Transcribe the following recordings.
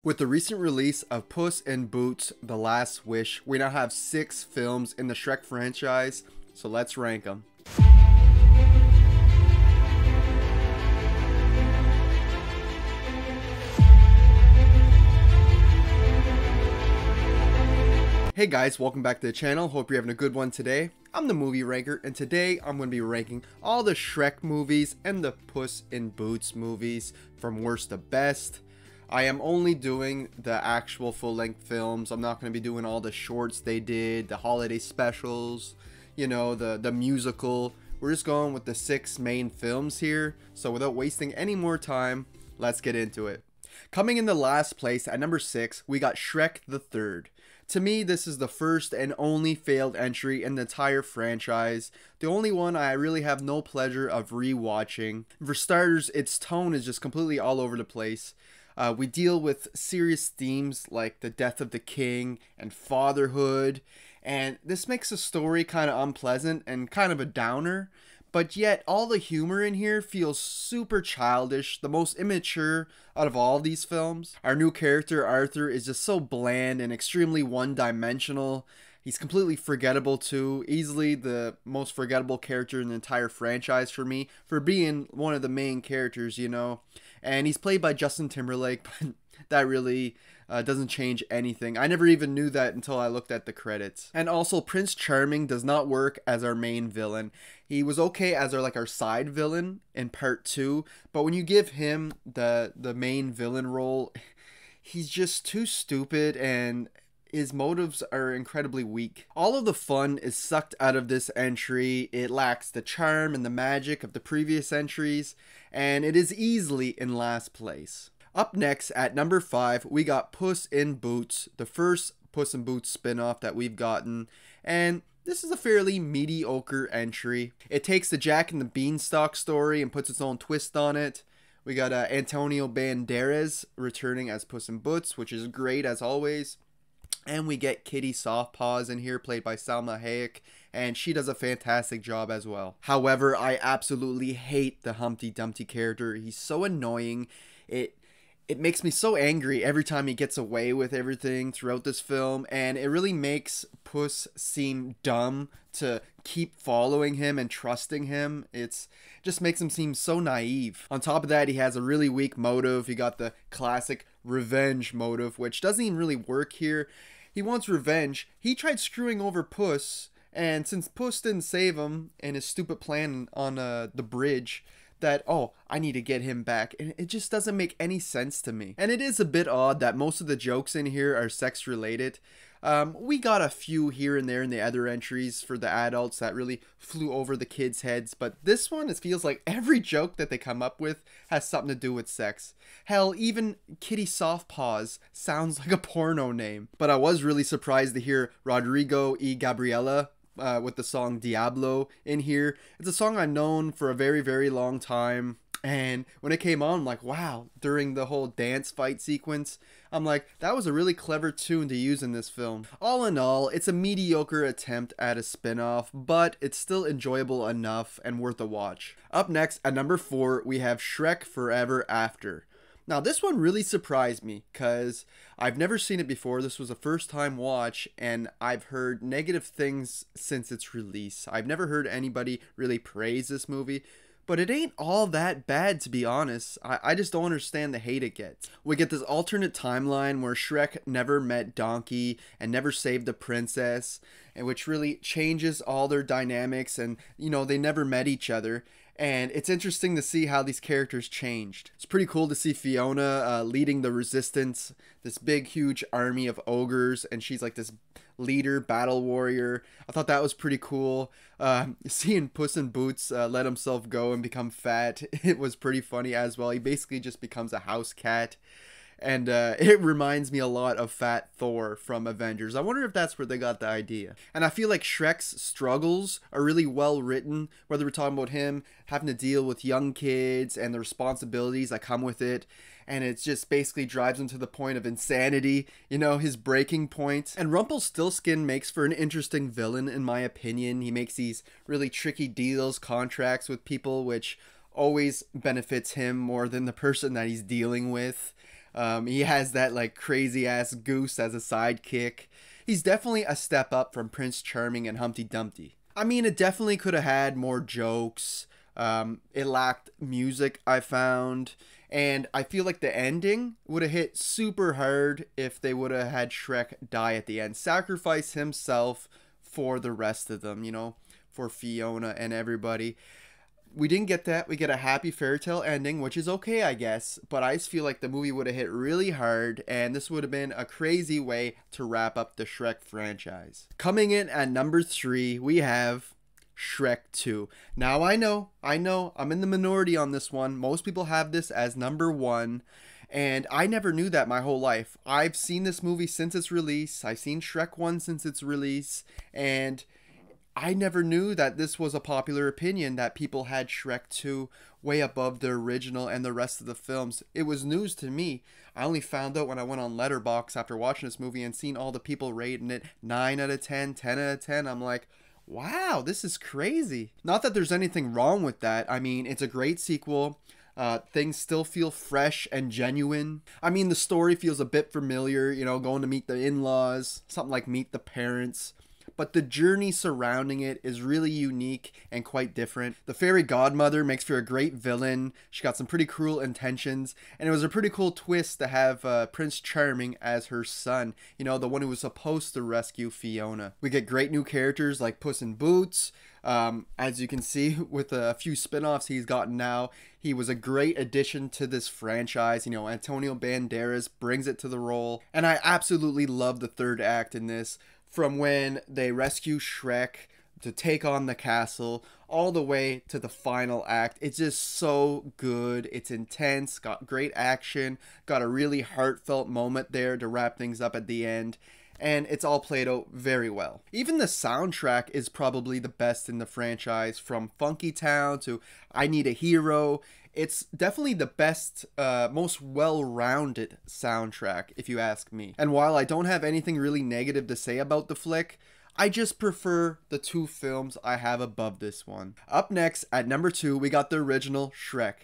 With the recent release of Puss in Boots: The Last Wish, we now have 6 films in the Shrek franchise, so let's rank them. Hey guys, welcome back to the channel. Hope you're having a good one today. I'm the movie ranker, and today I'm going to be ranking all the Shrek movies and the Puss in Boots movies from worst to best. I am only doing the actual full-length films. I'm not going to be doing all the shorts they did, the holiday specials, you know, the musical. We're just going with the 6 main films here. So without wasting any more time, let's get into it. Coming in the last place at number 6, we got Shrek the Third. To me, this is the first and only failed entry in the entire franchise. The only one I really have no pleasure of rewatching. For starters, its tone is just completely all over the place. We deal with serious themes like the death of the king and fatherhood, and this makes the story kind of unpleasant and kind of a downer. But yet, all the humor in here feels super childish, the most immature out of all of these films. Our new character, Arthur, is just so bland and extremely one-dimensional. He's completely forgettable too, easily the most forgettable character in the entire franchise for me, for being one of the main characters, you know. And he's played by Justin Timberlake, but that really doesn't change anything. I never even knew that until I looked at the credits. And also, Prince Charming does not work as our main villain. He was okay as our side villain in part 2, but when you give him the main villain role, he's just too stupid and his motives are incredibly weak. All of the fun is sucked out of this entry. It lacks the charm and the magic of the previous entries, and it is easily in last place. Up next at number 5, we got Puss in Boots, the first Puss in Boots spin-off that we've gotten, and this is a fairly mediocre entry. It takes the Jack and the Beanstalk story and puts its own twist on it. We got Antonio Banderas returning as Puss in Boots, which is great as always. And we get Kitty Softpaws in here, played by Salma Hayek, and she does a fantastic job as well. However, I absolutely hate the Humpty Dumpty character. He's so annoying. It makes me so angry every time he gets away with everything throughout this film, and it really makes Puss seem dumb to keep following him and trusting him. It just makes him seem so naive. On top of that, he has a really weak motive. You got the classic revenge motive, which doesn't even really work here. He wants revenge. He tried screwing over Puss, and since Puss didn't save him in his stupid plan on the bridge, that, oh, I need to get him back. And it just doesn't make any sense to me. And it is a bit odd that most of the jokes in here are sex related. We got a few here and there in the other entries for the adults that really flew over the kids' heads, but this one, it feels like every joke that they come up with has something to do with sex. Hell, even Kitty Softpaws sounds like a porno name. But I was really surprised to hear Rodrigo y Gabriela with the song Diablo in here. It's a song I've known for a very, very long time. And when it came on, I'm like, wow, during the whole dance fight sequence, I'm like, that was a really clever tune to use in this film. All in all, it's a mediocre attempt at a spin-off, but it's still enjoyable enough and worth a watch. Up next, at number 4, we have Shrek Forever After. Now, this one really surprised me because I've never seen it before. This was a first-time watch, and I've heard negative things since its release. I've never heard anybody really praise this movie, but it ain't all that bad, to be honest. I just don't understand the hate it gets. We get this alternate timeline where Shrek never met Donkey and never saved the princess, and which really changes all their dynamics, and, you know, they never met each other. And it's interesting to see how these characters changed. It's pretty cool to see Fiona leading the resistance, this big, huge army of ogres, and she's like this leader, battle warrior. I thought that was pretty cool. Seeing Puss in Boots let himself go and become fat, it was pretty funny as well. He basically just becomes a house cat. And it reminds me a lot of Fat Thor from Avengers. I wonder if that's where they got the idea. And I feel like Shrek's struggles are really well written, whether we're talking about him having to deal with young kids and the responsibilities that come with it. And it just basically drives him to the point of insanity, you know, his breaking point. And Rumpelstiltskin makes for an interesting villain, in my opinion. He makes these really tricky deals, contracts with people, which always benefits him more than the person that he's dealing with. He has that like crazy ass goose as a sidekick. He's definitely a step up from Prince Charming and Humpty Dumpty. I mean, it definitely could have had more jokes. It lacked music, I found. And I feel like the ending would have hit super hard if they would have had Shrek die at the end. Sacrifice himself for the rest of them, you know, for Fiona and everybody. We didn't get that. We get a happy fairy tale ending, which is okay, I guess. But I just feel like the movie would have hit really hard, and this would have been a crazy way to wrap up the Shrek franchise. Coming in at number 3, we have Shrek 2. Now I know, I'm in the minority on this one. Most people have this as number 1. And I never knew that my whole life. I've seen this movie since its release. I've seen Shrek 1 since its release. And I never knew that this was a popular opinion, that people had Shrek 2 way above the original and the rest of the films. It was news to me. I only found out when I went on Letterboxd after watching this movie and seen all the people rating it 9 out of 10, 10 out of 10. I'm like, wow, this is crazy. Not that there's anything wrong with that. I mean, it's a great sequel. Things still feel fresh and genuine. I mean, the story feels a bit familiar, you know, going to meet the in-laws, something like Meet the Parents. But the journey surrounding it is really unique and quite different. The fairy godmother makes for a great villain. She got some pretty cruel intentions, and it was a pretty cool twist to have Prince Charming as her son, you know, the one who was supposed to rescue Fiona. We get great new characters like Puss in Boots. As you can see with a few spin-offs he's gotten now, he was a great addition to this franchise. You know, Antonio Banderas brings it to the role, and I absolutely love the third act in this. From when they rescue Shrek to take on the castle, all the way to the final act. It's just so good. It's intense, got great action, got a really heartfelt moment there to wrap things up at the end. And it's all played out very well. Even the soundtrack is probably the best in the franchise, from Funky Town to I Need a Hero. It's definitely the best, most well-rounded soundtrack, if you ask me. And while I don't have anything really negative to say about the flick, I just prefer the 2 films I have above this one. Up next, at number 2, we got the original Shrek.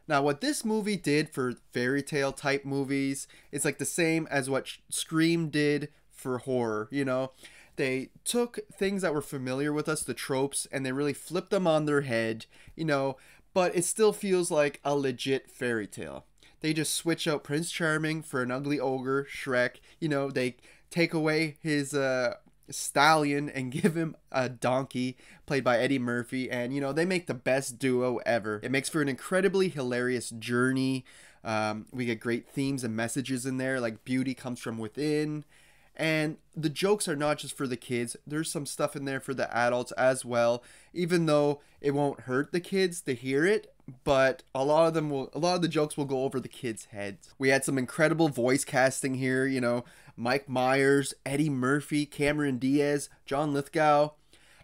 Now, what this movie did for fairy tale type movies is like the same as what Scream did for horror, you know? They took things that were familiar with us, the tropes, and they really flipped them on their head, you know, but it still feels like a legit fairy tale. They just switch out Prince Charming for an ugly ogre, Shrek. You know, they take away his stallion and give him a donkey, played by Eddie Murphy, and, you know, they make the best duo ever. It makes for an incredibly hilarious journey. We get great themes and messages in there, like beauty comes from within. And the jokes are not just for the kids. There's some stuff in there for the adults as well, even though it won't hurt the kids to hear it, but a lot of the jokes will go over the kids' heads. We had some incredible voice casting here, you know, Mike Myers, Eddie Murphy, Cameron Diaz, John Lithgow.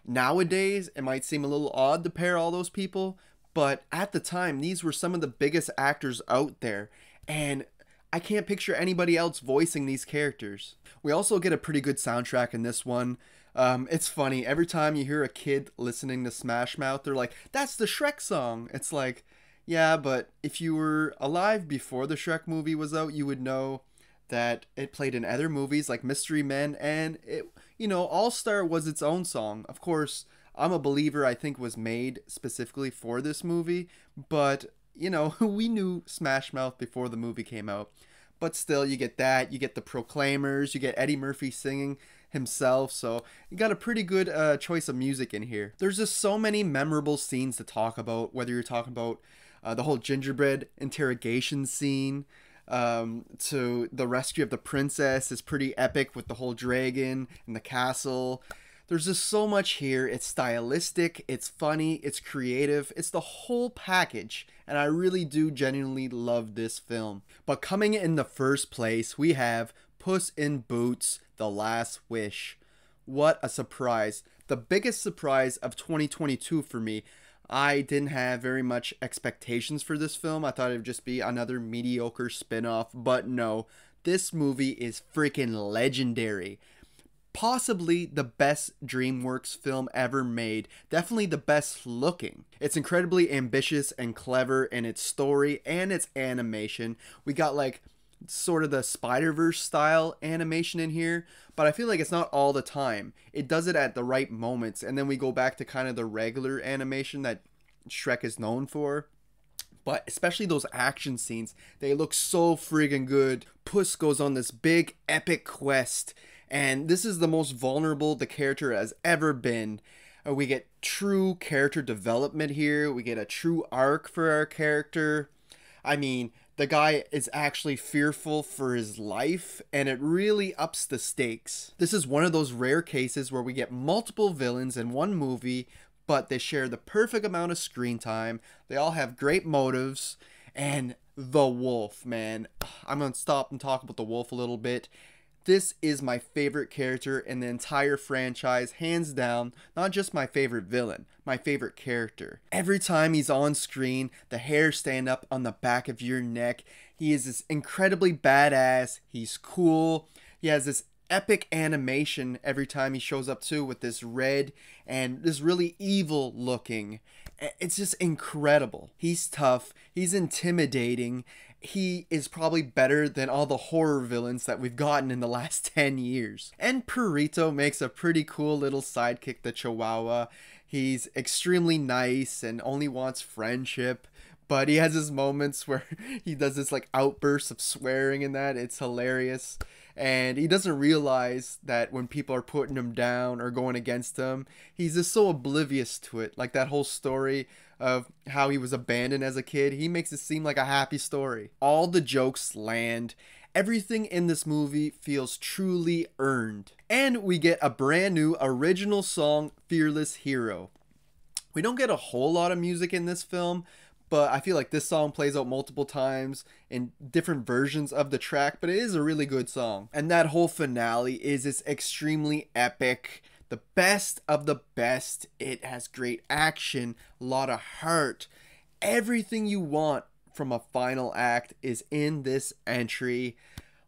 Nowadays, it might seem a little odd to pair all those people, but at the time, these were some of the biggest actors out there, and I can't picture anybody else voicing these characters. We also get a pretty good soundtrack in this one. It's funny, every time you hear a kid listening to Smash Mouth, they're like, that's the Shrek song. It's like, yeah, but if you were alive before the Shrek movie was out, you would know that it played in other movies like Mystery Men, and it, you know, All Star was its own song. Of course, I'm a Believer, I think, was made specifically for this movie, but you know, we knew Smash Mouth before the movie came out. But still, you get that, you get the Proclaimers, you get Eddie Murphy singing himself, so you got a pretty good choice of music in here. There's just so many memorable scenes to talk about, whether you're talking about the whole gingerbread interrogation scene, to the rescue of the princess is pretty epic with the whole dragon and the castle. There's just so much here. It's stylistic, it's funny, it's creative, it's the whole package, and I really do genuinely love this film. But coming in the first place, we have Puss in Boots: The Last Wish. What a surprise. The biggest surprise of 2022 for me. I didn't have very much expectations for this film. I thought it would just be another mediocre spin-off, but no. This movie is freaking legendary. Possibly the best DreamWorks film ever made. Definitely the best looking. It's incredibly ambitious and clever in its story and its animation. We got like sort of the Spider-Verse style animation in here, but I feel like it's not all the time. It does it at the right moments, and then we go back to kind of the regular animation that Shrek is known for. But especially those action scenes, they look so friggin' good. Puss goes on this big epic quest, and this is the most vulnerable the character has ever been. We get true character development here. We get a true arc for our character. I mean, the guy is actually fearful for his life, and it really ups the stakes. This is one of those rare cases where we get multiple villains in one movie, but they share the perfect amount of screen time. They all have great motives. And the wolf, man. I'm going to stop and talk about the wolf a little bit. This is my favorite character in the entire franchise, hands down. Not just my favorite villain, my favorite character. Every time he's on screen, the hairs stand up on the back of your neck. He is this incredibly badass. He's cool. He has this epic animation every time he shows up too, with this red and this really evil looking. It's just incredible. He's tough. He's intimidating. He is probably better than all the horror villains that we've gotten in the last 10 years. And Perrito makes a pretty cool little sidekick, the Chihuahua. He's extremely nice and only wants friendship. But he has his moments where he does this like outburst of swearing and that. It's hilarious. And he doesn't realize that when people are putting him down or going against him, he's just so oblivious to it. Like that whole story of how he was abandoned as a kid. He makes it seem like a happy story. All the jokes land. Everything in this movie feels truly earned. And we get a brand new original song, Fearless Hero. We don't get a whole lot of music in this film, but I feel like this song plays out multiple times in different versions of the track, but it is a really good song. And that whole finale is this extremely epic, the best of the best. It has great action, a lot of heart. Everything you want from a final act is in this entry.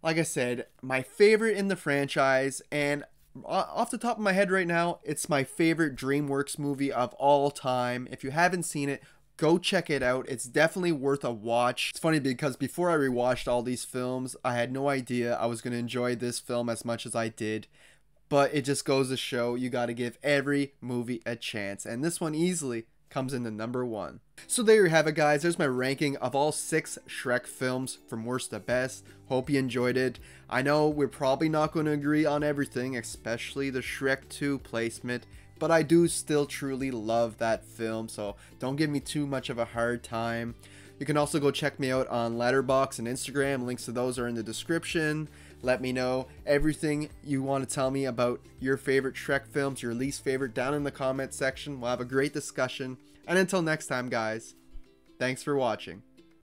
Like I said, my favorite in the franchise, and off the top of my head right now, it's my favorite DreamWorks movie of all time. If you haven't seen it, go check it out. It's definitely worth a watch. It's funny because before I rewatched all these films, I had no idea I was going to enjoy this film as much as I did. But it just goes to show you got to give every movie a chance. And this one easily comes into number 1. So there you have it, guys. There's my ranking of all 6 Shrek films from worst to best. Hope you enjoyed it. I know we're probably not going to agree on everything, especially the Shrek 2 placement. But I do still truly love that film, so don't give me too much of a hard time. You can also go check me out on Letterboxd and Instagram. Links to those are in the description. Let me know everything you want to tell me about your favorite Shrek films, your least favorite, down in the comment section. We'll have a great discussion. And until next time, guys, thanks for watching.